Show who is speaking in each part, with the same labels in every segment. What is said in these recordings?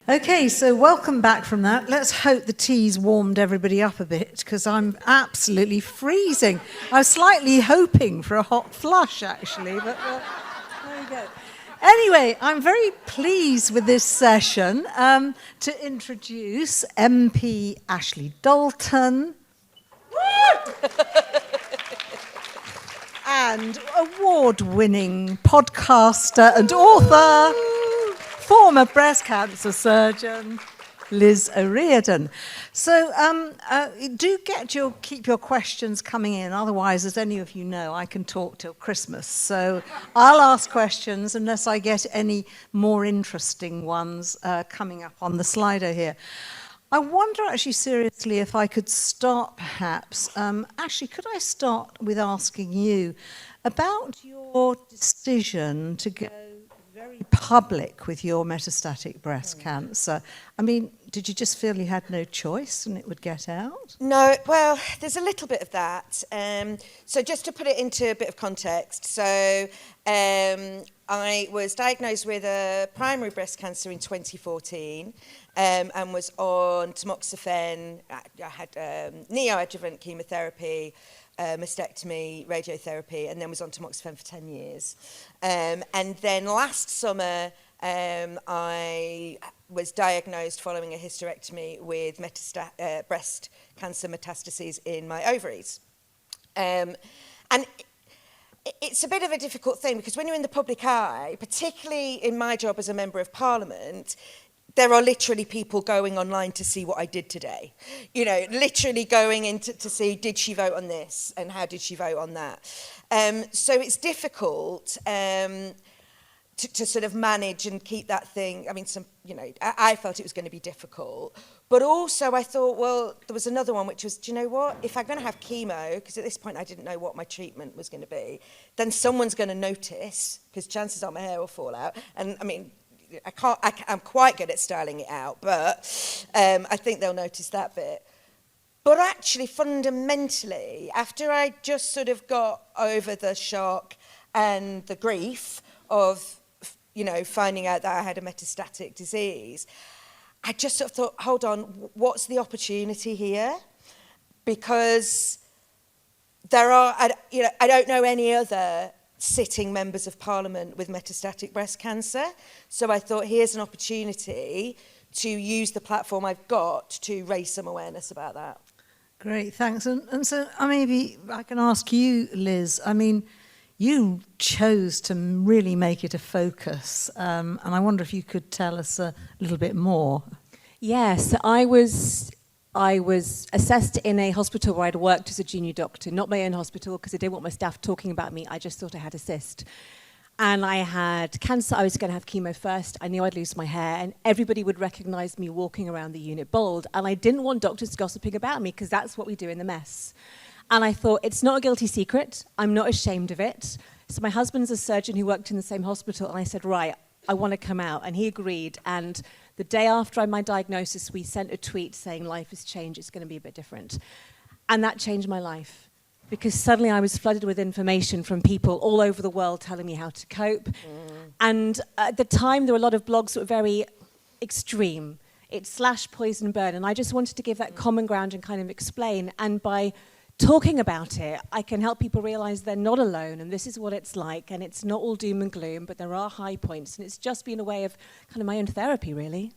Speaker 1: Okay, so welcome back from that. Let's hope the tea's warmed everybody up a bit, because I'm absolutely freezing. I was slightly hoping for a hot flush, actually, but there you go. Anyway, I'm very pleased with this session to introduce MP Ashley Dalton and award-winning podcaster and author, former breast cancer surgeon, Liz O'Riordan. So keep your questions coming in. Otherwise, as any of you know, I can talk till Christmas. So I'll ask questions unless I get any more interesting ones coming up on the Slido here. I wonder actually seriously if I could start perhaps. Ashley, could I start with asking you about your decision to go very public with your metastatic breast cancer? I mean, did you just feel you had no choice and it would get out?
Speaker 2: No, well, there's a little bit of that. So just to put it into a bit of context, so I was diagnosed with a primary breast cancer in 2014 and was on tamoxifen. I had neoadjuvant chemotherapy, mastectomy, radiotherapy, and then was on tamoxifen for 10 years. And then last summer, I was diagnosed following a hysterectomy with breast cancer metastases in my ovaries. And it's a bit of a difficult thing, because when you're in the public eye, particularly in my job as a Member of Parliament, there are literally people going online to see what I did today. You know, literally going in to see, did she vote on this and how did she vote on that? So it's difficult to sort of manage and keep that thing. I mean, I felt it was going to be difficult. But also I thought, well, there was another one, which was, do you know what? If I'm going to have chemo, because at this point I didn't know what my treatment was going to be, then someone's going to notice, because chances are my hair will fall out. And I mean, I'm quite good at styling it out, but I think they'll notice that bit. But actually, fundamentally, after I just sort of got over the shock and the grief of, finding out that I had a metastatic disease, I just sort of thought, hold on, what's the opportunity here? Because I don't know any other sitting members of Parliament with metastatic breast cancer. So I thought, here's an opportunity to use the platform I've got to raise some awareness about that.
Speaker 1: Great, thanks. And so maybe I can ask you, Liz, I mean, you chose to really make it a focus, and I wonder if you could tell us a little bit more.
Speaker 3: Yes, I was assessed in a hospital where I'd worked as a junior doctor, not my own hospital, because I didn't want my staff talking about me. I just thought I had a cyst. And I had cancer. I was going to have chemo first. I knew I'd lose my hair, and everybody would recognize me walking around the unit bald. And I didn't want doctors gossiping about me, because that's what we do in the mess. And I thought, it's not a guilty secret. I'm not ashamed of it. So my husband's a surgeon who worked in the same hospital, and I said, right, I want to come out. And he agreed. And the day after my diagnosis, we sent a tweet saying, life has changed, it's going to be a bit different. And that changed my life, because suddenly I was flooded with information from people all over the world telling me how to cope. And at the time, there were a lot of blogs that were very extreme. It's slash, poison, burn. And I just wanted to give that common ground and kind of explain. And by talking about it, I can help people realize they're not alone, and this is what it's like, and it's not all doom and gloom, but there are high points, and it's just been a way of kind of my own therapy, really.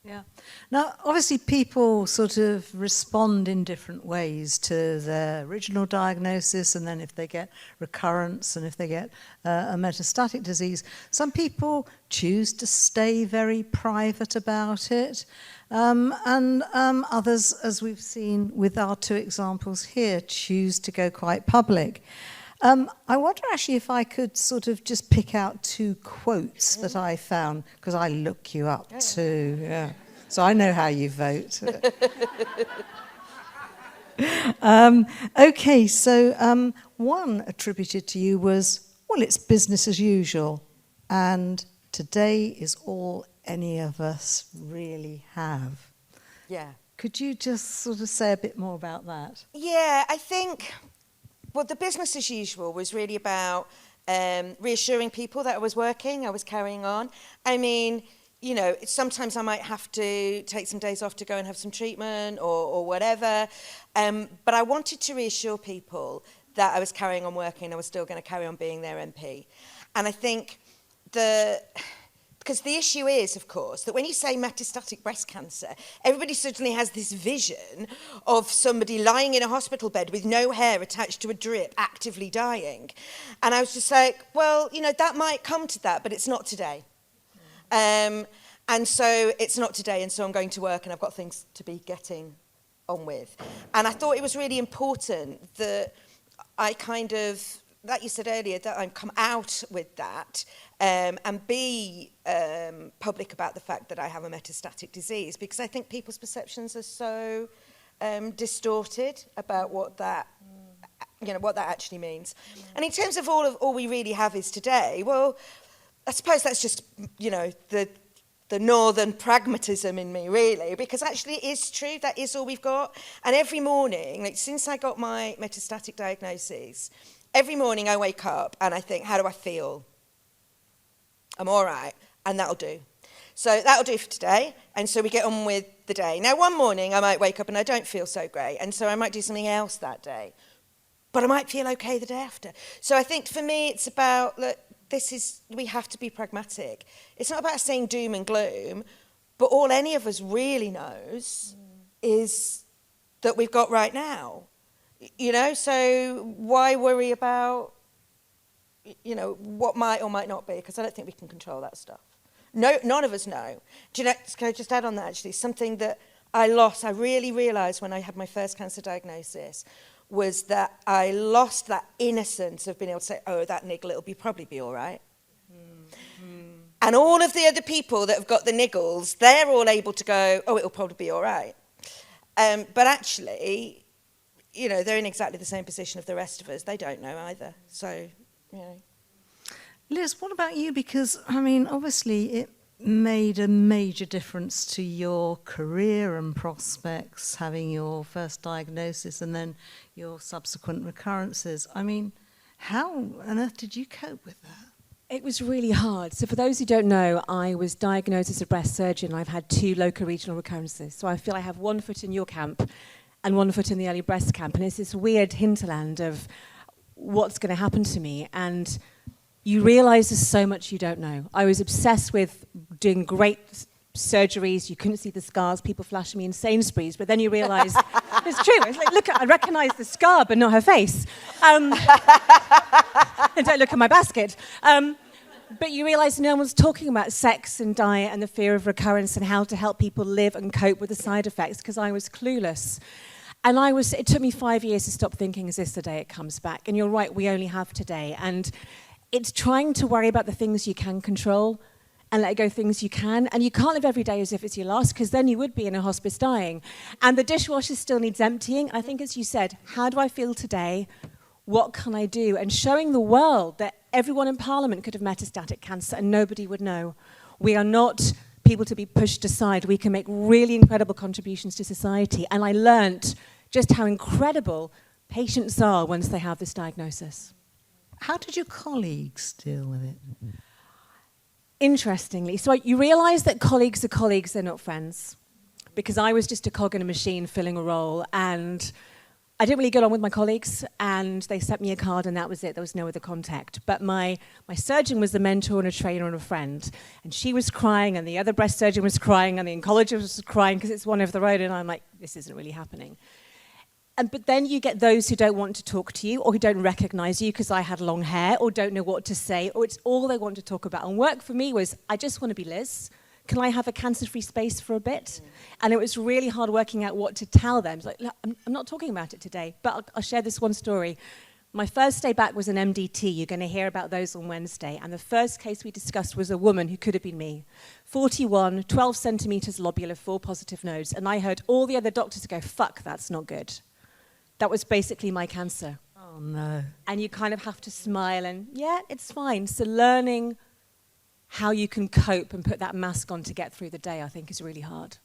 Speaker 1: Yeah. Now, obviously, people sort of respond in different ways to their original diagnosis, and then if they get recurrence and if they get a metastatic disease. Some people choose to stay very private about it, and others, as we've seen with our two examples here, choose to go quite public. I wonder actually if I could sort of just pick out two quotes that I found, because I look you up too, yeah. So I know how you vote. Okay, so one attributed to you was, well, it's business as usual, and today is all any of us really have.
Speaker 2: Yeah.
Speaker 1: Could you just sort of say a bit more about that?
Speaker 2: Yeah, I think, well, the business as usual was really about reassuring people that I was working, I was carrying on. I mean, you know, sometimes I might have to take some days off to go and have some treatment or whatever. But I wanted to reassure people that I was carrying on working, I was still going to carry on being their MP. And I think because the issue is, of course, that when you say metastatic breast cancer, everybody suddenly has this vision of somebody lying in a hospital bed with no hair attached to a drip, actively dying. And I was just like, well, you know, that might come to that, but it's not today. And so it's not today, and so I'm going to work and I've got things to be getting on with. And I thought it was really important that I kind of, like you said earlier, that I come out with that and be public about the fact that I have a metastatic disease, because I think people's perceptions are so distorted about what that, you know, what that actually means. And in terms of all we really have is today, well, I suppose that's just, you know, the northern pragmatism in me, really, because actually it is true, that is all we've got. And every morning, like since I got my metastatic diagnosis, every morning I wake up and I think, how do I feel? I'm all right, and that'll do. So that'll do for today, and so we get on with the day. Now, one morning I might wake up and I don't feel so great, and so I might do something else that day, but I might feel okay the day after. So I think for me it's about, look, we have to be pragmatic. It's not about saying doom and gloom, but all any of us really knows is that we've got right now. You know, so why worry about, you know, what might or might not be, because I don't think we can control that stuff. No, none of us know. Do you know, can I just add on that actually? Something that I really realised when I had my first cancer diagnosis was that I lost that innocence of being able to say, oh, that niggle, it'll probably be all right. And all of the other people that have got the niggles, they're all able to go, oh, it'll probably be all right. But actually, you know, they're in exactly the same position of the rest of us. They don't know either. So, you know.
Speaker 1: Liz, what about you? Because, I mean, obviously it made a major difference to your career and prospects, having your first diagnosis and then your subsequent recurrences. I mean, how on earth did you cope with that?
Speaker 3: It was really hard. So for those who don't know, I was diagnosed as a breast surgeon. I've had 2 local regional recurrences. So I feel I have one foot in your camp and one foot in the early breast camp. And it's this weird hinterland of what's going to happen to me. And you realise there's so much you don't know. I was obsessed with doing great surgeries. You couldn't see the scars, people flashing me in Sainsbury's, but then you realise it's true. It's like, look, I recognise the scar, but not her face. And don't look at my basket. But you realise no one's talking about sex and diet and the fear of recurrence and how to help people live and cope with the side effects, because I was clueless. And it took me 5 years to stop thinking, is this the day it comes back? And you're right, we only have today. And it's trying to worry about the things you can control and let go things you can. And you can't live every day as if it's your last, because then you would be in a hospice dying. And the dishwasher still needs emptying. I think, as you said, how do I feel today? What can I do? And showing the world that everyone in Parliament could have metastatic cancer and nobody would know. We are not people to be pushed aside. We can make really incredible contributions to society. And I learnt just how incredible patients are once they have this diagnosis.
Speaker 1: How did your colleagues deal with it?
Speaker 3: Interestingly, so you realise that colleagues are colleagues, they're not friends. Because I was just a cog in a machine filling a role, and I didn't really get on with my colleagues, and they sent me a card and that was it. There was no other contact. But my surgeon was a mentor and a trainer and a friend. And she was crying, and the other breast surgeon was crying, and the oncologist was crying because it's one over the road, and I'm like, this isn't really happening. But then you get those who don't want to talk to you or who don't recognise you because I had long hair or don't know what to say, or it's all they want to talk about. And work for me was, I just want to be Liz. Can I have a cancer-free space for a bit? And it was really hard working out what to tell them. It's like, look, I'm not talking about it today, but I'll share this one story. My first day back was an MDT. You're going to hear about those on Wednesday. And the first case we discussed was a woman who could have been me. 41, 12 centimetres lobular, 4 positive nodes. And I heard all the other doctors go, fuck, that's not good. That was basically my cancer.
Speaker 1: Oh, no.
Speaker 3: And you kind of have to smile and, yeah, it's fine. So learning how you can cope and put that mask on to get through the day, I think, is really hard.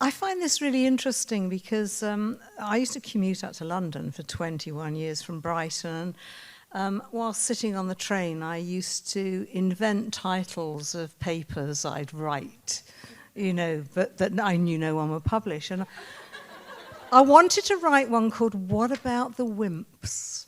Speaker 1: I find this really interesting because I used to commute out to London for 21 years from Brighton. while sitting on the train, I used to invent titles of papers I'd write, but that I knew no one would publish. And I wanted to write one called What About the Wimps?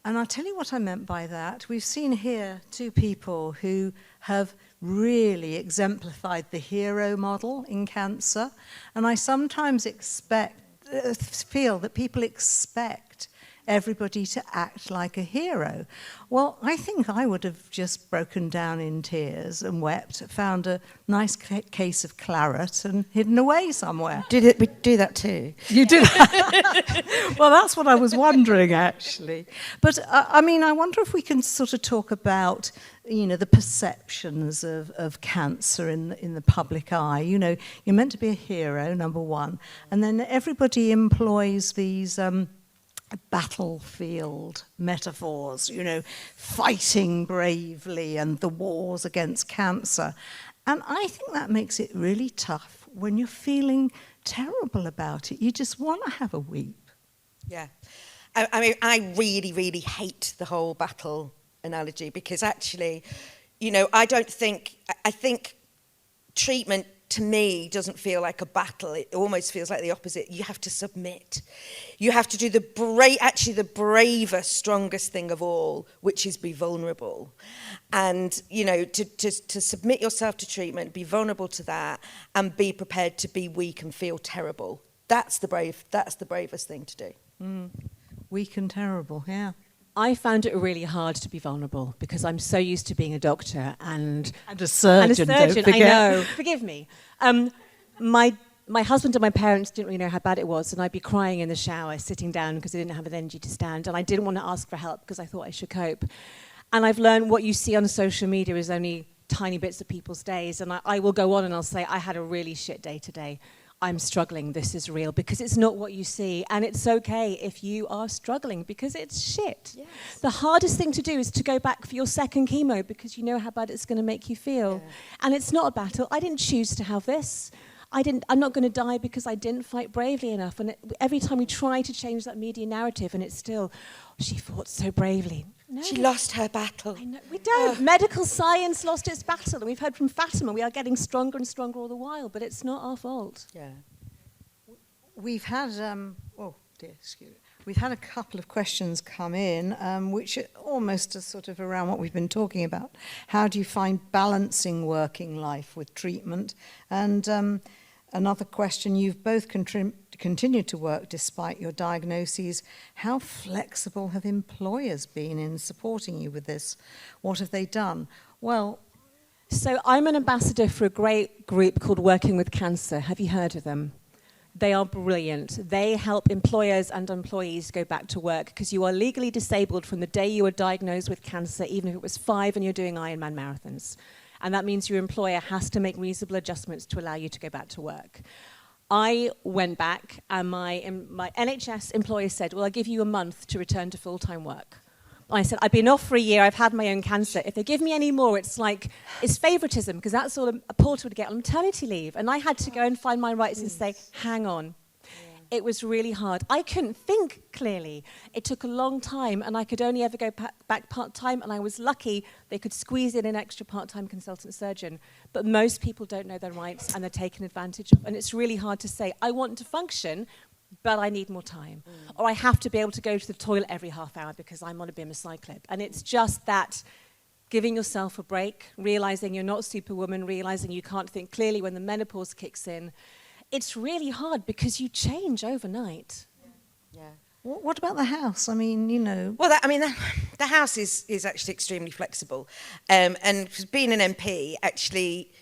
Speaker 1: And I'll tell you what I meant by that. We've seen here two people who have really exemplified the hero model in cancer. And I sometimes feel that people expect everybody to act like a hero. Well, I think I would have just broken down in tears and wept, found a nice case of claret and hidden away somewhere.
Speaker 2: We do that too.
Speaker 1: You do that? Well, that's what I was wondering, actually. But, I wonder if we can sort of talk about, the perceptions of cancer in the public eye. You're meant to be a hero, number one, and then everybody employs these battlefield metaphors, fighting bravely and the wars against cancer. And I think that makes it really tough when you're feeling terrible about it. You just want to have a weep.
Speaker 2: Yeah. I really, really hate the whole battle analogy because actually, I think treatment to me doesn't feel like a battle. It almost feels like the opposite. You have to submit. You have to do the bravest, strongest thing of all, which is be vulnerable. And, to submit yourself to treatment, be vulnerable to that, and be prepared to be weak and feel terrible. That's the bravest thing to do.
Speaker 1: Weak and terrible, yeah.
Speaker 3: I found it really hard to be vulnerable because I'm so used to being a doctor and
Speaker 1: a surgeon. Don't forget.
Speaker 3: I know. Forgive me. My husband and my parents didn't really know how bad it was, and I'd be crying in the shower, sitting down because I didn't have the energy to stand, and I didn't want to ask for help because I thought I should cope. And I've learned what you see on social media is only tiny bits of people's days, and I will go on and I'll say, I had a really shit day today. I'm struggling, this is real, because it's not what you see. And it's okay if you are struggling, because it's shit. Yes. The hardest thing to do is to go back for your second chemo, because you know how bad it's going to make you feel. Yeah. And it's not a battle. I didn't choose to have this. I'm not going to die because I didn't fight bravely enough. And every time we try to change that media narrative, and it's still, she fought so bravely. No.
Speaker 2: She lost her battle.
Speaker 3: I know. We don't. Medical science lost its battle. And we've heard from Fatima, we are getting stronger and stronger all the while, but it's not our fault.
Speaker 2: Yeah.
Speaker 1: We've had, we've had a couple of questions come in, which are almost sort of around what we've been talking about. How do you find balancing working life with treatment? And another question, you've both continued to work despite your diagnoses. How flexible have employers been in supporting you with this? What have they done? Well,
Speaker 3: so I'm an ambassador for a great group called Working with Cancer. Have you heard of them? They are brilliant. They help employers and employees go back to work because you are legally disabled from the day you were diagnosed with cancer, even if it was 5 and you're doing Ironman marathons. And that means your employer has to make reasonable adjustments to allow you to go back to work. I went back and my NHS employer said, well, I'll give you a month to return to full-time work. I said, I've been off for a year, I've had my own cancer. If they give me any more, it's favoritism, because that's all a porter would get on maternity leave. And I had to go and find my rights and say, hang on. Yeah. It was really hard. I couldn't think clearly. It took a long time, and I could only ever go back part-time, and I was lucky they could squeeze in an extra part-time consultant surgeon. But most people don't know their rights, and they're taken advantage of. And it's really hard to say, I want to function, but I need more time. Or I have to be able to go to the toilet every half hour because I'm on a BIM cyclip. And it's just that giving yourself a break, realizing you're not Superwoman, realizing you can't think clearly when the menopause kicks in. It's really hard because you change overnight.
Speaker 2: Yeah.
Speaker 1: What about the house? I mean,
Speaker 2: Well, the house is actually extremely flexible. And being an MP, actually,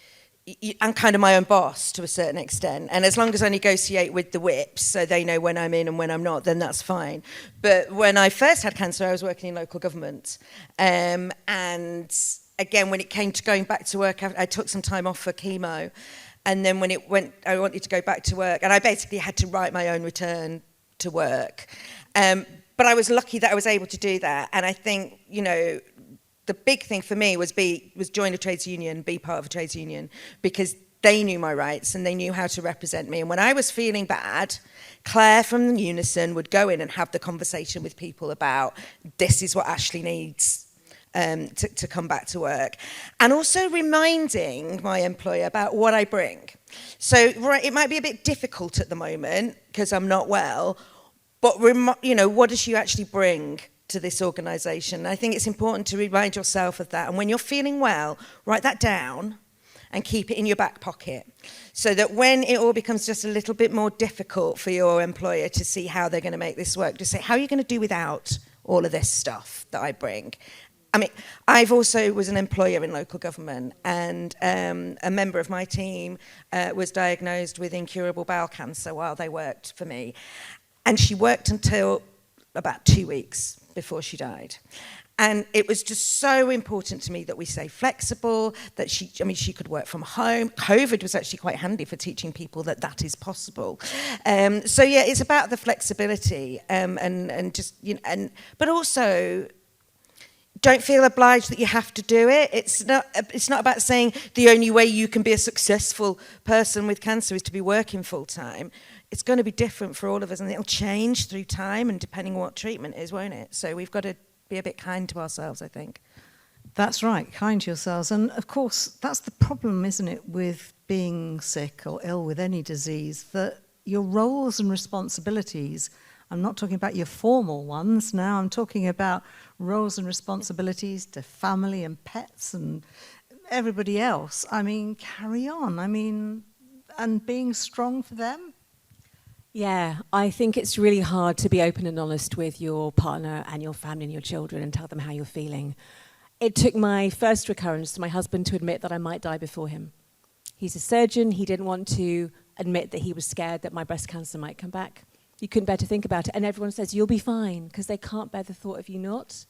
Speaker 2: I'm kind of my own boss to a certain extent, and as long as I negotiate with the whips so they know when I'm in and when I'm not, then that's fine. But when I first had cancer, I was working in local government, and again, when it came to going back to work, I took some time off for chemo, and then when I wanted to go back to work, and I basically had to write my own return to work, but I was lucky that I was able to do that. And I think, the big thing for me was join a trades union, be part of a trades union, because they knew my rights and they knew how to represent me. And when I was feeling bad, Claire from Unison would go in and have the conversation with people about this is what Ashley needs to come back to work. And also reminding my employer about what I bring. So it might be a bit difficult at the moment because I'm not well, but what does she actually bring to this organisation? I think it's important to remind yourself of that. And when you're feeling well, write that down and keep it in your back pocket so that when it all becomes just a little bit more difficult for your employer to see how they're going to make this work, just say, how are you going to do without all of this stuff that I bring? I mean, I've also was an employer in local government, and a member of my team was diagnosed with incurable bowel cancer while they worked for me. And she worked until about 2 weeks before she died. And it was just so important to me that we stay flexible, that she could work from home. COVID was actually quite handy for teaching people that is possible. So yeah, it's about the flexibility but also don't feel obliged that you have to do it. It's not about saying the only way you can be a successful person with cancer is to be working full time. It's going to be different for all of us, and it'll change through time and depending on what treatment is, won't it? So we've got to be a bit kind to ourselves, I think.
Speaker 1: That's right, kind to yourselves. And of course, that's the problem, isn't it, with being sick or ill with any disease, that your roles and responsibilities, I'm not talking about your formal ones now, I'm talking about roles and responsibilities to family and pets and everybody else. I mean, carry on. And being strong for them.
Speaker 3: Yeah, I think it's really hard to be open and honest with your partner and your family and your children and tell them how you're feeling. It took my first recurrence, my husband, to admit that I might die before him. He's a surgeon. He didn't want to admit that he was scared that my breast cancer might come back. You couldn't bear to think about it. And everyone says, you'll be fine, because they can't bear the thought of you not.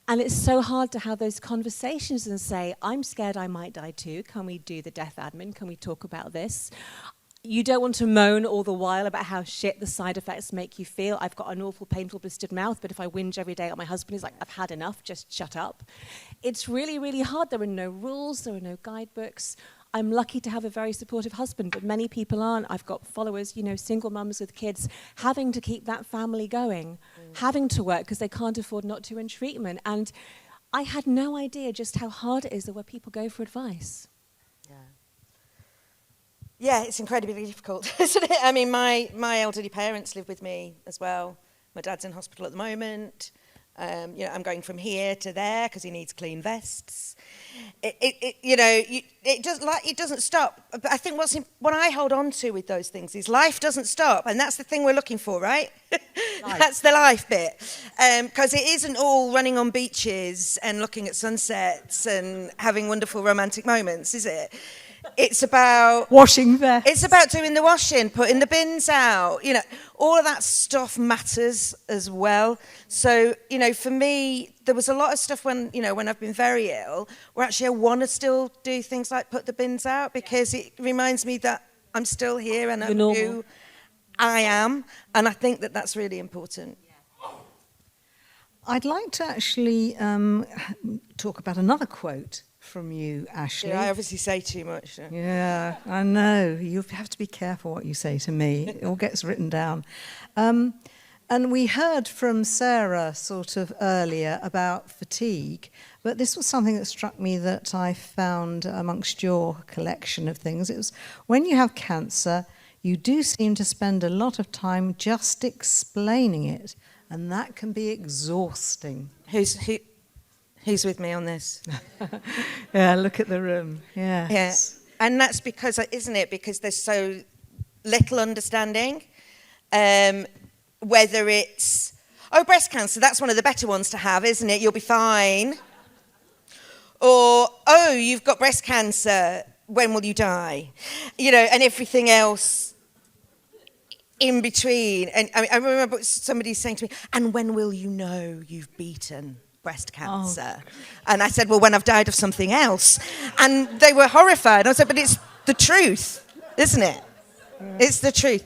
Speaker 3: And it's so hard to have those conversations and say, I'm scared I might die too. Can we do the death admin? Can we talk about this? You don't want to moan all the while about how shit the side effects make you feel. I've got an awful, painful, blistered mouth, but if I whinge every day at my husband, he's like, I've had enough, just shut up. It's really, really hard. There are no rules, there are no guidebooks. I'm lucky to have a very supportive husband, but many people aren't. I've got followers, single mums with kids, having to keep that family going, having to work because they can't afford not to in treatment. And I had no idea just how hard it is where people go for advice.
Speaker 2: Yeah, it's incredibly difficult, isn't it? I mean, my elderly parents live with me as well. My dad's in hospital at the moment. I'm going from here to there because he needs clean vests. It doesn't stop. But I think what I hold on to with those things is life doesn't stop, and that's the thing we're looking for, right? That's the life bit, because it isn't all running on beaches and looking at sunsets and having wonderful romantic moments, is it? It's about
Speaker 1: washing vests.
Speaker 2: It's about doing the washing, putting the bins out. All of that stuff matters as well. So, for me, there was a lot of stuff when I've been very ill, where actually I want to still do things like put the bins out because it reminds me that I'm still here and I'm who I am, and I think that that's really important.
Speaker 1: I'd like to actually talk about another quote from you, Ashley.
Speaker 2: Yeah, I obviously say too much. So.
Speaker 1: Yeah, I know. You have to be careful what you say to me. It all gets written down. And we heard from Sarah sort of earlier about fatigue, but this was something that struck me that I found amongst your collection of things. It was, when you have cancer, you do seem to spend a lot of time just explaining it, and that can be exhausting.
Speaker 2: Who's with me on this?
Speaker 1: Yeah, look at the room. Yes.
Speaker 2: Yeah, and that's because, isn't it? Because there's so little understanding. Whether it's, breast cancer, that's one of the better ones to have, isn't it? You'll be fine. Or, you've got breast cancer, when will you die? And everything else in between. And I remember somebody saying to me, and when will you know you've beaten breast cancer? And I said, well, when I've died of something else. And they were horrified. I said, but it's the truth, isn't it? It's the truth.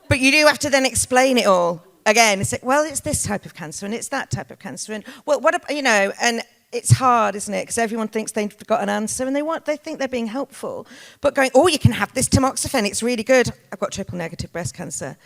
Speaker 2: But you do have to then explain it all again. It's like, well, it's this type of cancer and it's that type of cancer. And well, and it's hard, isn't it? Because everyone thinks they've got an answer and they think they're being helpful. But going, oh, you can have this tamoxifen, it's really good. I've got triple negative breast cancer.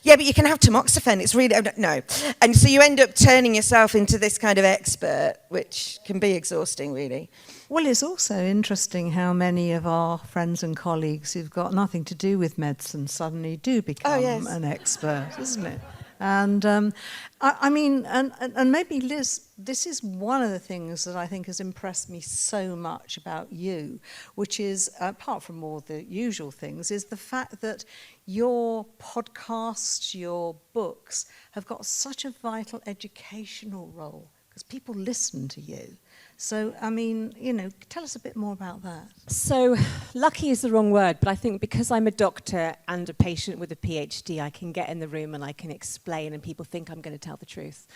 Speaker 2: Yeah, but you can have tamoxifen, it's really... No. And so you end up turning yourself into this kind of expert, which can be exhausting, really.
Speaker 1: Well, it's also interesting how many of our friends and colleagues who've got nothing to do with medicine suddenly do become an expert, isn't it? And I mean, and maybe Liz, this is one of the things that I think has impressed me so much about you, which is, apart from all the usual things, is the fact that your podcasts, your books have got such a vital educational role because people listen to you. So, I mean, you know, tell us a bit more about that.
Speaker 3: So, lucky is the wrong word, but I think because I'm a doctor and a patient with a PhD, I can get in the room and I can explain and people think I'm going to tell the truth.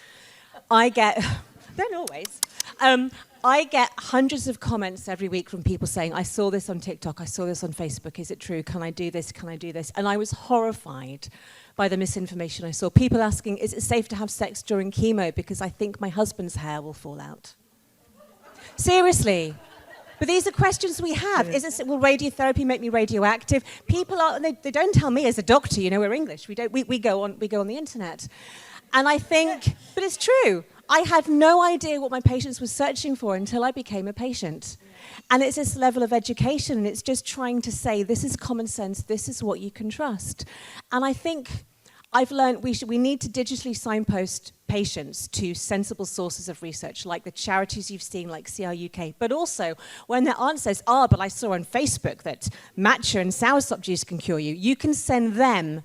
Speaker 3: I get, don't always, I get hundreds of comments every week from people saying, I saw this on TikTok, I saw this on Facebook, is it true? Can I do this? Can I do this? And I was horrified by the misinformation I saw. People asking, is it safe to have sex during chemo because I think my husband's hair will fall out? Seriously. But these are questions we have. Will radiotherapy make me radioactive? People are, they don't tell me as a doctor, you know, we're English. We go on the internet. And I think, but it's true. I had no idea what my patients were searching for until I became a patient. And it's this level of education, and it's just trying to say, this is common sense, this is what you can trust. And I think I've learned we need to digitally signpost patients to sensible sources of research, like the charities you've seen, like CRUK. But also, when their aunt says, but I saw on Facebook that matcha and soursop juice can cure you, you can send them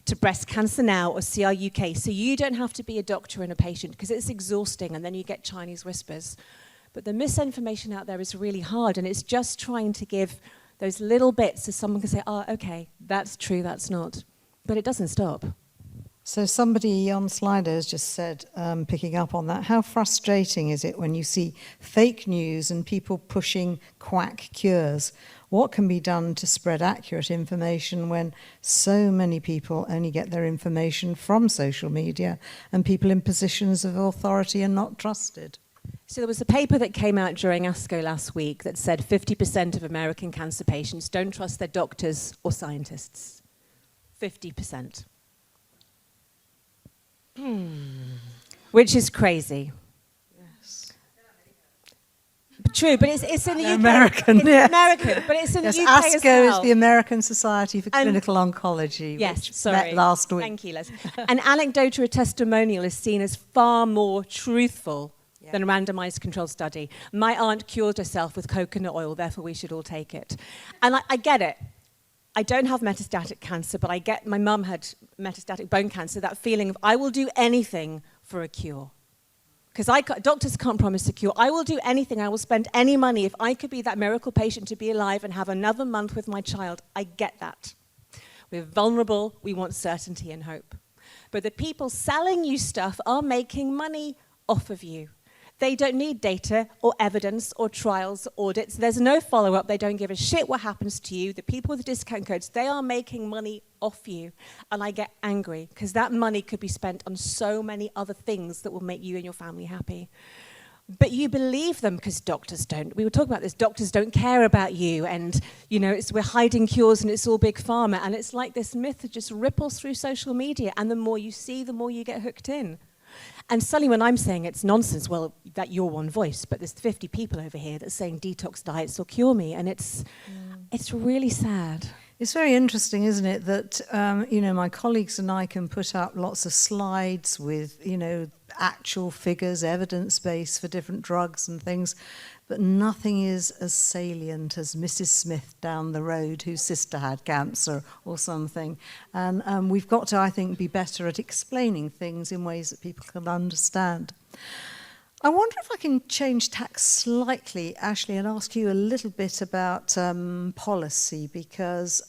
Speaker 3: to Breast Cancer Now or CRUK, so you don't have to be a doctor and a patient, because it's exhausting, and then you get Chinese whispers. But the misinformation out there is really hard, and it's just trying to give those little bits so someone can say, okay, that's true, that's not. But it doesn't stop.
Speaker 1: So somebody on Slido has just said, picking up on that, how frustrating is it when you see fake news and people pushing quack cures? What can be done to spread accurate information when so many people only get their information from social media and people in positions of authority are not trusted?
Speaker 3: So there was a paper that came out during ASCO last week that said 50% of American cancer patients don't trust their doctors or scientists. 50%. Which is crazy.
Speaker 1: Yes.
Speaker 3: True, but it's in the UK.
Speaker 1: American,
Speaker 3: it's American, but it's in the UK
Speaker 1: ASCO
Speaker 3: as well.
Speaker 1: is the American Society for Clinical Oncology, which met last week.
Speaker 3: Thank you, Lesley. An anecdotal testimonial is seen as far more truthful than a randomized controlled study. My aunt cured herself with coconut oil, therefore we should all take it. And I get it. I don't have metastatic cancer, but my mum had metastatic bone cancer, that feeling of I will do anything for a cure. Because doctors can't promise a cure. I will do anything, I will spend any money if I could be that miracle patient to be alive and have another month with my child. I get that. We're vulnerable, we want certainty and hope. But the people selling you stuff are making money off of you. They don't need data or evidence or trials or audits. There's no follow-up. They don't give a shit what happens to you. The people with the discount codes, they are making money off you. And I get angry because that money could be spent on so many other things that will make you and your family happy. But you believe them because doctors don't. We were talking about this. Doctors don't care about you. And, you know, we're hiding cures and it's all big pharma. And it's like this myth that just ripples through social media. And the more you see, the more you get hooked in. And suddenly when I'm saying it's nonsense, well, that you're one voice, but there's 50 people over here that's saying detox diets will cure me, and it's really sad.
Speaker 1: It's very interesting, isn't it, that, you know, my colleagues and I can put up lots of slides with, you know, actual figures, evidence base for different drugs and things, but nothing is as salient as Mrs. Smith down the road whose sister had cancer or something. And we've got to, I think, be better at explaining things in ways that people can understand. I wonder if I can change tack slightly, Ashley, and ask you a little bit about policy, because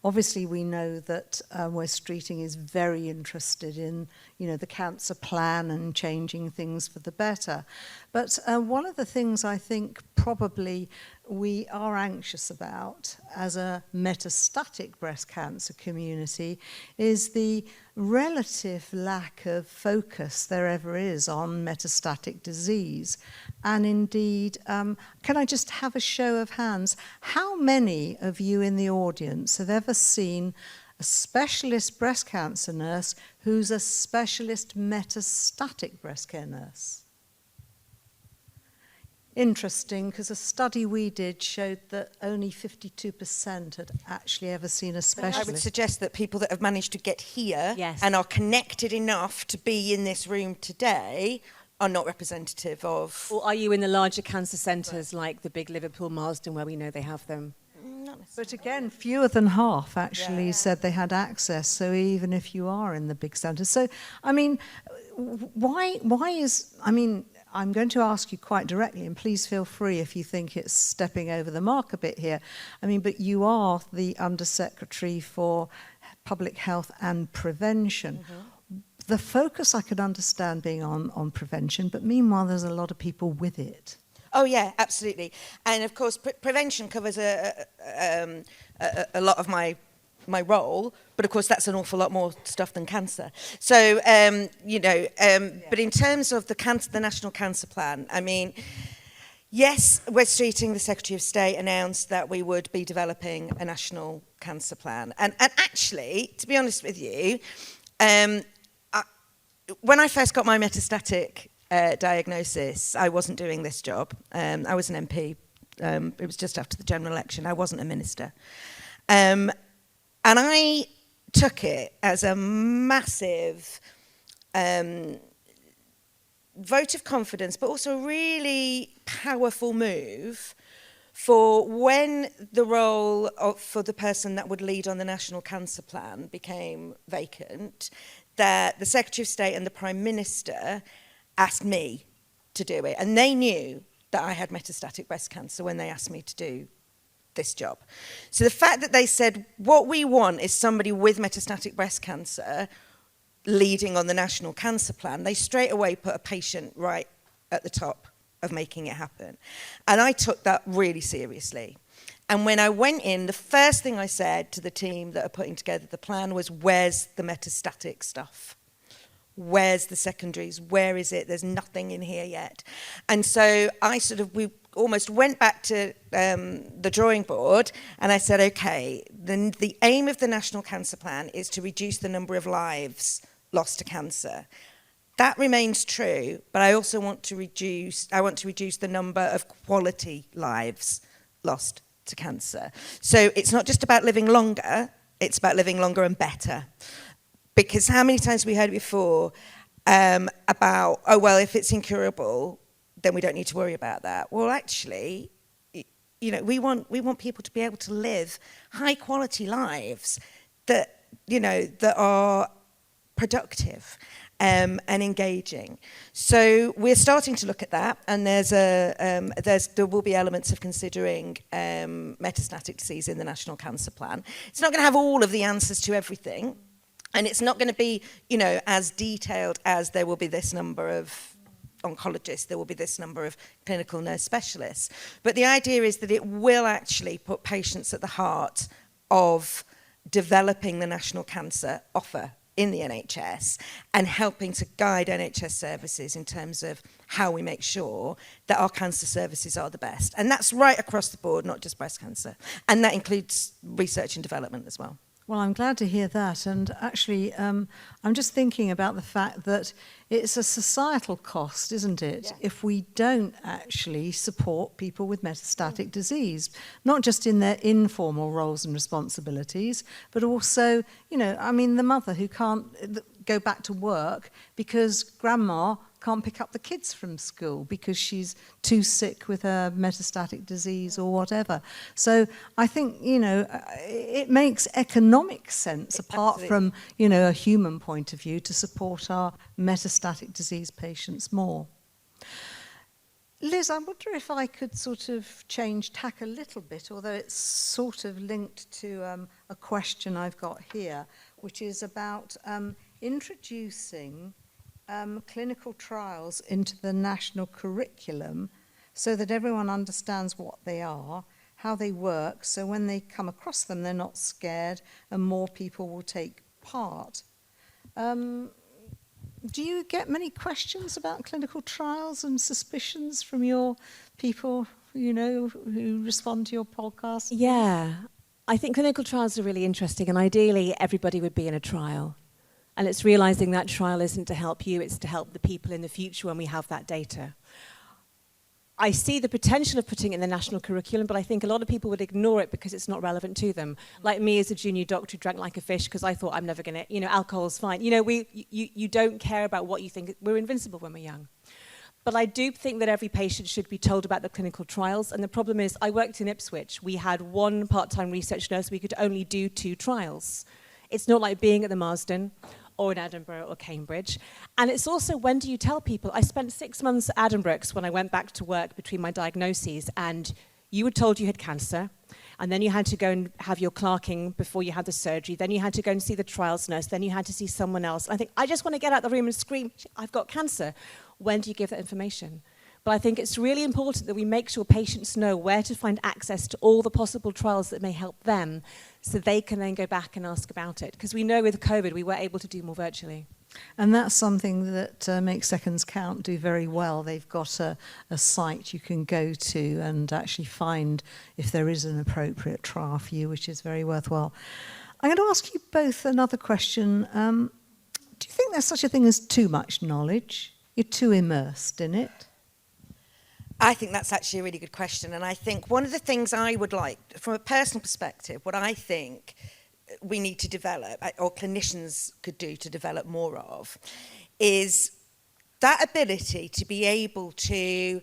Speaker 1: obviously we know that West Streeting is very interested in, you know, the cancer plan and changing things for the better. But one of the things I think probably we are anxious about as a metastatic breast cancer community is the relative lack of focus there ever is on metastatic disease. And indeed, can I just have a show of hands? How many of you in the audience have ever seen a specialist breast cancer nurse who's a specialist metastatic breast care nurse? Interesting, because a study we did showed that only 52% had actually ever seen a specialist.
Speaker 2: I would suggest that people that have managed to get here
Speaker 3: Yes.
Speaker 2: and are connected enough to be in this room today are not representative of...
Speaker 3: Or are you in the larger cancer centres like the big Liverpool Marsden where we know they have them?
Speaker 2: Not necessarily.
Speaker 1: But again, fewer than half actually said they had access, so even if you are in the big centres. So, I mean, why is... I mean, I'm going to ask you quite directly, and please feel free if you think it's stepping over the mark a bit here. I mean, but you are the Undersecretary for Public Health and Prevention. Mm-hmm. The focus I could understand being on prevention, but meanwhile there's a lot of people with it.
Speaker 2: Oh yeah, absolutely. And of course, prevention covers a lot of my role, but of course that's an awful lot more stuff than cancer. So, but in terms of the National Cancer Plan, I mean, yes, Wes Streeting, the Secretary of State, announced that we would be developing a National Cancer Plan. And actually, to be honest with you, when I first got my metastatic diagnosis, I wasn't doing this job. I was an MP. It was just after the general election. I wasn't a minister. And I took it as a massive vote of confidence, but also a really powerful move for when the role for the person that would lead on the National Cancer Plan became vacant, that the Secretary of State and the Prime Minister asked me to do it. And they knew that I had metastatic breast cancer when they asked me to do this job. So the fact that they said, what we want is somebody with metastatic breast cancer leading on the National Cancer Plan, they straight away put a patient right at the top of making it happen. And I took that really seriously. And when I went in, the first thing I said to the team that are putting together the plan was, where's the metastatic stuff? Where's the secondaries? Where is it? There's nothing in here yet. And so we almost went back to the drawing board and I said, okay, the aim of the National Cancer Plan is to reduce the number of lives lost to cancer. That remains true, but I also want to reduce the number of quality lives lost to cancer. So it's not just about living longer, it's about living longer and better. Because how many times have we heard it before about, oh, well, if it's incurable, then we don't need to worry about that. Well, actually, we want people to be able to live high-quality lives that are productive and engaging. So we're starting to look at that, and there will be elements of considering metastatic disease in the National Cancer Plan. It's not going to have all of the answers to everything. And it's not going to be, as detailed as there will be this number of oncologists, there will be this number of clinical nurse specialists. But the idea is that it will actually put patients at the heart of developing the national cancer offer in the NHS and helping to guide NHS services in terms of how we make sure that our cancer services are the best. And that's right across the board, not just breast cancer. And that includes research and development as well.
Speaker 1: Well, I'm glad to hear that. And actually, I'm just thinking about the fact that it's a societal cost, isn't it, if we don't actually support people with metastatic disease, not just in their informal roles and responsibilities, but also, the mother who can't go back to work because grandma can't pick up the kids from school because she's too sick with her metastatic disease or whatever. So I think, it makes economic sense apart from, a human point of view to support our metastatic disease patients more. Liz, I wonder if I could sort of change tack a little bit, although it's sort of linked to a question I've got here, which is about introducing clinical trials into the national curriculum so that everyone understands what they are, how they work, so when they come across them, they're not scared and more people will take part. Do you get many questions about clinical trials and suspicions from your people, who respond to your podcast?
Speaker 3: Yeah, I think clinical trials are really interesting, and ideally everybody would be in a trial. And it's realizing that trial isn't to help you, it's to help the people in the future when we have that data. I see the potential of putting it in the national curriculum, but I think a lot of people would ignore it because it's not relevant to them. Like me as a junior doctor who drank like a fish because I thought I'm never going to, alcohol's fine. You don't care about what you think. We're invincible when we're young. But I do think that every patient should be told about the clinical trials. And the problem is, I worked in Ipswich. We had one part-time research nurse. We could only do 2 trials. It's not like being at the Marsden or in Edinburgh or Cambridge. And it's also, when do you tell people? I spent 6 months at Addenbrooke's when I went back to work between my diagnoses, and you were told you had cancer, and then you had to go and have your clerking before you had the surgery, then you had to go and see the trials nurse, then you had to see someone else. I think, I just want to get out of the room and scream, I've got cancer. When do you give that information? But I think it's really important that we make sure patients know where to find access to all the possible trials that may help them, so they can then go back and ask about it. Because we know with COVID, we were able to do more virtually.
Speaker 1: And that's something that Make Seconds Count do very well. They've got a site you can go to and actually find if there is an appropriate trial for you, which is very worthwhile. I'm going to ask you both another question. Do you think there's such a thing as too much knowledge? You're too immersed in it?
Speaker 2: I think that's actually a really good question. And I think one of the things I would like, from a personal perspective, what I think we need to develop, or clinicians could do to develop more of, is that ability to be able to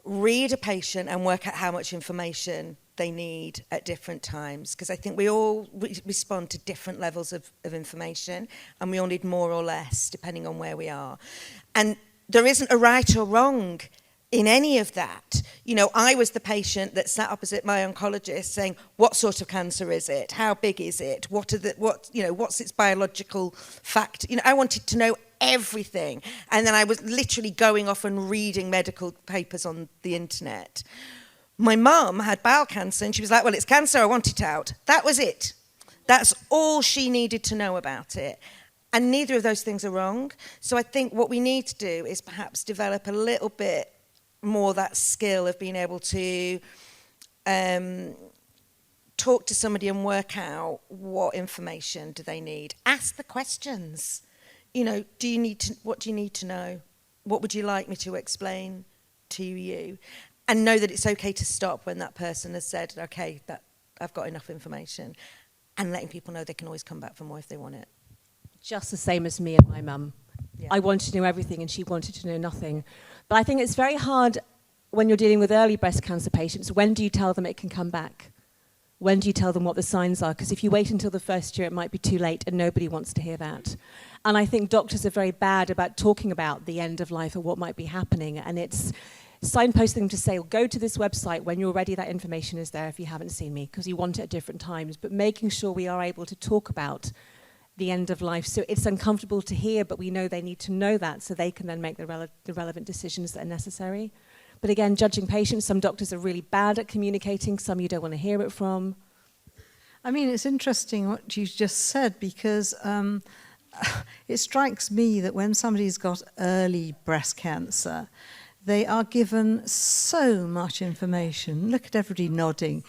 Speaker 2: read a patient and work out how much information they need at different times. Because I think we all respond to different levels of information, and we all need more or less, depending on where we are. And there isn't a right or wrong in any of that. I was the patient that sat opposite my oncologist saying, what sort of cancer is it? How big is it? What's its biological fact? I wanted to know everything. And then I was literally going off and reading medical papers on the internet. My mum had bowel cancer and she was like, well, it's cancer, I want it out. That was it. That's all she needed to know about it. And neither of those things are wrong. So I think what we need to do is perhaps develop a little bit more that skill of being able to talk to somebody and work out what information do they need. Ask the questions. What do you need to know? What would you like me to explain to you? And know that it's okay to stop when that person has said, okay, that I've got enough information. And letting people know they can always come back for more if they want it.
Speaker 3: Just the same as me and my mum.
Speaker 2: Yeah.
Speaker 3: I wanted to know everything and she wanted to know nothing. But I think it's very hard when you're dealing with early breast cancer patients. When do you tell them it can come back? When do you tell them what the signs are? Because if you wait until the first year, it might be too late, and nobody wants to hear that. And I think doctors are very bad about talking about the end of life or what might be happening. And it's signposting them to say, well, go to this website when you're ready, that information is there if you haven't seen me, because you want it at different times. But making sure we are able to talk about the end of life. So it's uncomfortable to hear, but we know they need to know that so they can then make the relevant decisions that are necessary. But again, judging patients, some doctors are really bad at communicating, some you don't want to hear it from.
Speaker 1: I mean, it's interesting what you just said, because it strikes me that when somebody's got early breast cancer, they are given so much information. Look at everybody nodding.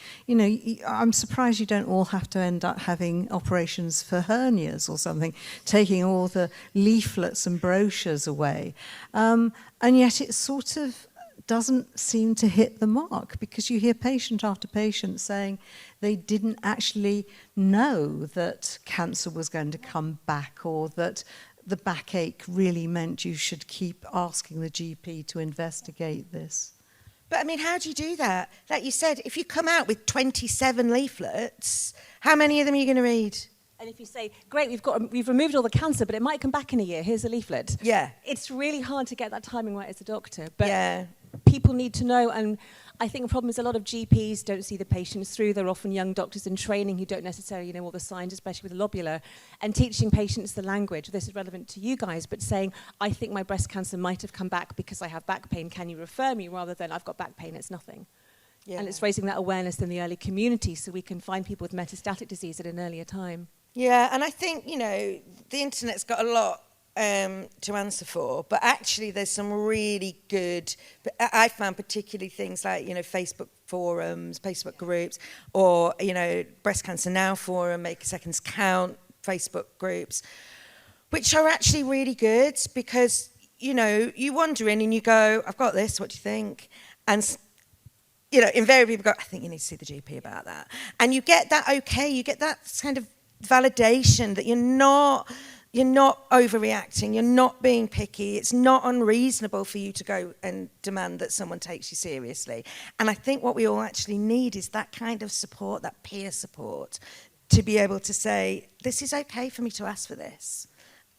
Speaker 1: I'm surprised you don't all have to end up having operations for hernias or something, taking all the leaflets and brochures away. And yet it sort of doesn't seem to hit the mark, because you hear patient after patient saying they didn't actually know that cancer was going to come back, or that the backache really meant you should keep asking the GP to investigate this.
Speaker 2: But I mean, how do you do that? Like you said, if you come out with 27 leaflets, how many of them are you going to read?
Speaker 3: And if you say, great, we've removed all the cancer, but it might come back in a year, here's a leaflet.
Speaker 2: Yeah.
Speaker 3: It's really hard to get that timing right as a doctor. But
Speaker 2: yeah.
Speaker 3: People need to know, and I think the problem is a lot of GPs don't see the patients through. They're often young doctors in training who don't necessarily know all the signs, especially with the lobula, and teaching patients the language. This is relevant to you guys, but saying, I think my breast cancer might have come back because I have back pain. Can you refer me? Rather than, I've got back pain, it's nothing. Yeah. And it's raising that awareness in the early community so we can find people with metastatic disease at an earlier time.
Speaker 2: Yeah, and I think, you know, the internet's got a lot to answer for, but actually there's some really good, I found particularly things like, you know, Facebook forums, Facebook groups, or, you know, Breast Cancer Now forum, Make Seconds Count, Facebook groups, which are actually really good because, you know, you wander in and you go, I've got this, what do you think? And, you know, invariably people go, I think you need to see the GP about that. And you get that okay, you get that kind of validation that you're not overreacting, you're not being picky, it's not unreasonable for you to go and demand that someone takes you seriously. And I think what we all actually need is that kind of support, that peer support, to be able to say, this is okay for me to ask for this.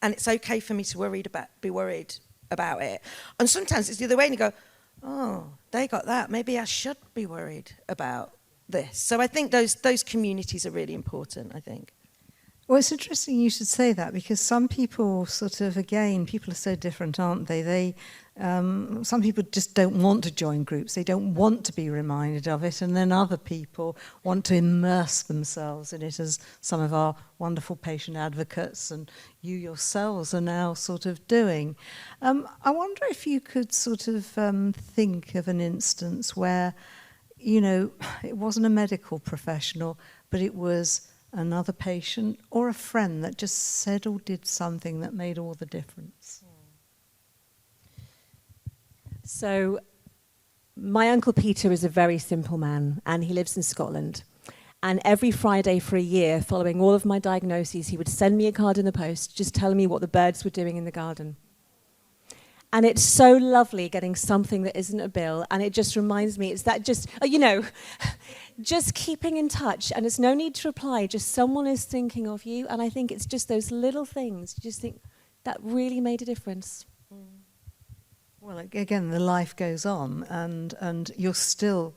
Speaker 2: And it's okay for me to be worried about it. And sometimes it's the other way and you go, oh, they got that, maybe I should be worried about this. So I think those communities are really important, I think.
Speaker 1: Well, it's interesting you should say that because some people sort of, again, people are so different, aren't they? Some people just don't want to join groups. They don't want to be reminded of it. And then other people want to immerse themselves in it, as some of our wonderful patient advocates and you yourselves are now sort of doing. I wonder if you could sort of think of an instance where, you know, it wasn't a medical professional, but it was another patient or a friend that just said or did something that made all the difference.
Speaker 3: So my Uncle Peter is a very simple man and he lives in Scotland. And every Friday for a year, following all of my diagnoses, he would send me a card in the post just telling me what the birds were doing in the garden. And it's so lovely getting something that isn't a bill, and it just reminds me, it's that just, you know, just keeping in touch, and there's no need to reply, just someone is thinking of you, and I think it's just those little things, you just think, that really made a difference.
Speaker 1: Well, again, the life goes on, and you're still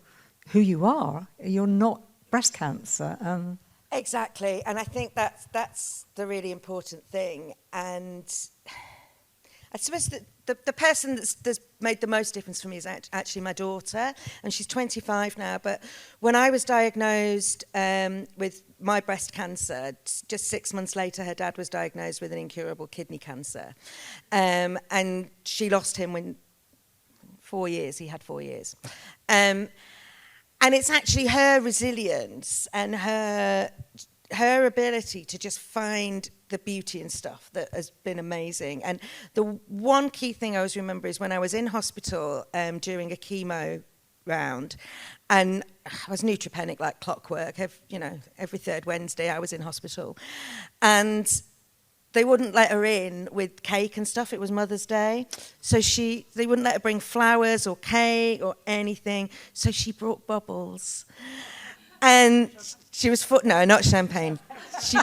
Speaker 1: who you are. You're not breast cancer.
Speaker 2: Exactly, and I think that's the really important thing, and I suppose that the person that's made the most difference for me is actually my daughter, and she's 25 now. But when I was diagnosed with my breast cancer, just 6 months later, her dad was diagnosed with an incurable kidney cancer. And she lost him when 4 years, he had 4 years. And it's actually her resilience and her ability to just find the beauty and stuff that has been amazing. And the one key thing I always remember is when I was in hospital during a chemo round, and I was neutropenic like clockwork. Every third Wednesday I was in hospital, and they wouldn't let her in with cake and stuff. It was Mother's Day, so they wouldn't let her bring flowers or cake or anything. So she brought bubbles. And she was no, not champagne. She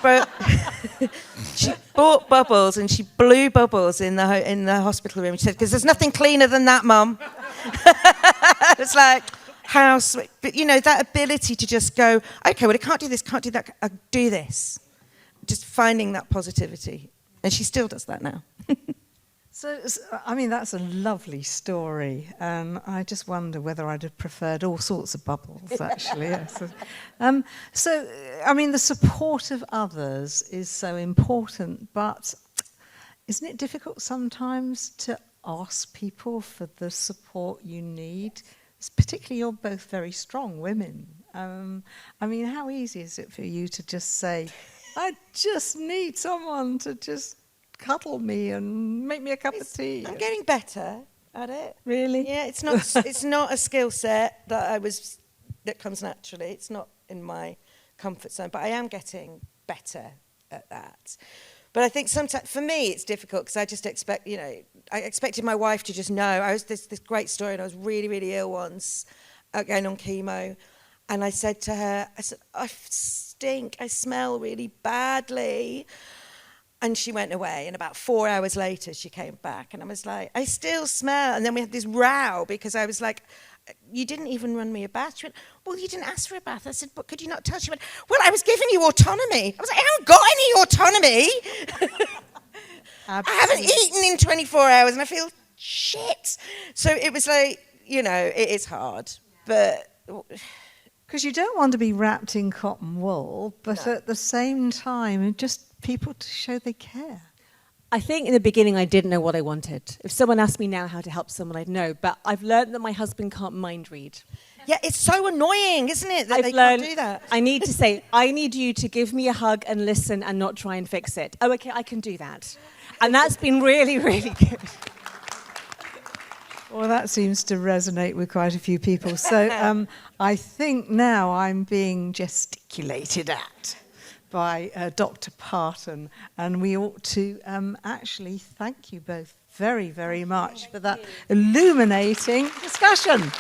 Speaker 2: bought bubbles and she blew bubbles in the hospital room. She said, "Because there's nothing cleaner than that, Mum." It's like how sweet. But that ability to just go, okay, well, I can't do this, can't do that. I'll do this. Just finding that positivity, and she still does that now.
Speaker 1: So, I mean, that's a lovely story. I just wonder whether I'd have preferred all sorts of bubbles, actually. Yes. So, I mean, the support of others is so important, but isn't it difficult sometimes to ask people for the support you need? Particularly, you're both very strong women. I mean, how easy is it for you to just say, I just need someone to just cuddle me and make me a cup of tea?
Speaker 2: I'm getting better at it.
Speaker 1: Really?
Speaker 2: Yeah, it's not a skill set that comes naturally. It's not in my comfort zone, but I am getting better at that. But I think sometimes, for me, it's difficult because I just I expected my wife to just know. I was this great story, and I was really, really ill once, going on chemo, and I said to her, I stink, I smell really badly. And she went away, and about 4 hours later, she came back, and I was like, I still smell. And then we had this row because I was like, you didn't even run me a bath. She went, well, you didn't ask for a bath. I said, but could you not tell? She went, well, I was giving you autonomy. I was like, I haven't got any autonomy. I haven't eaten in 24 hours and I feel shit. So it was like, you know, it is hard. But
Speaker 1: because you don't want to be wrapped in cotton wool, but at the same time, just people to show they care.
Speaker 3: I think in the beginning I didn't know what I wanted. If someone asked me now how to help someone, I'd know. But I've learned that my husband can't mind read.
Speaker 2: Yeah, it's so annoying, isn't it, that they can't do that?
Speaker 3: I need to say, I need you to give me a hug and listen and not try and fix it. Oh, okay, I can do that. And that's been really, really good.
Speaker 1: Well, that seems to resonate with quite a few people. So I think now I'm being gesticulated at by Dr. Parton, and we ought to actually thank you both very, very much for that illuminating discussion.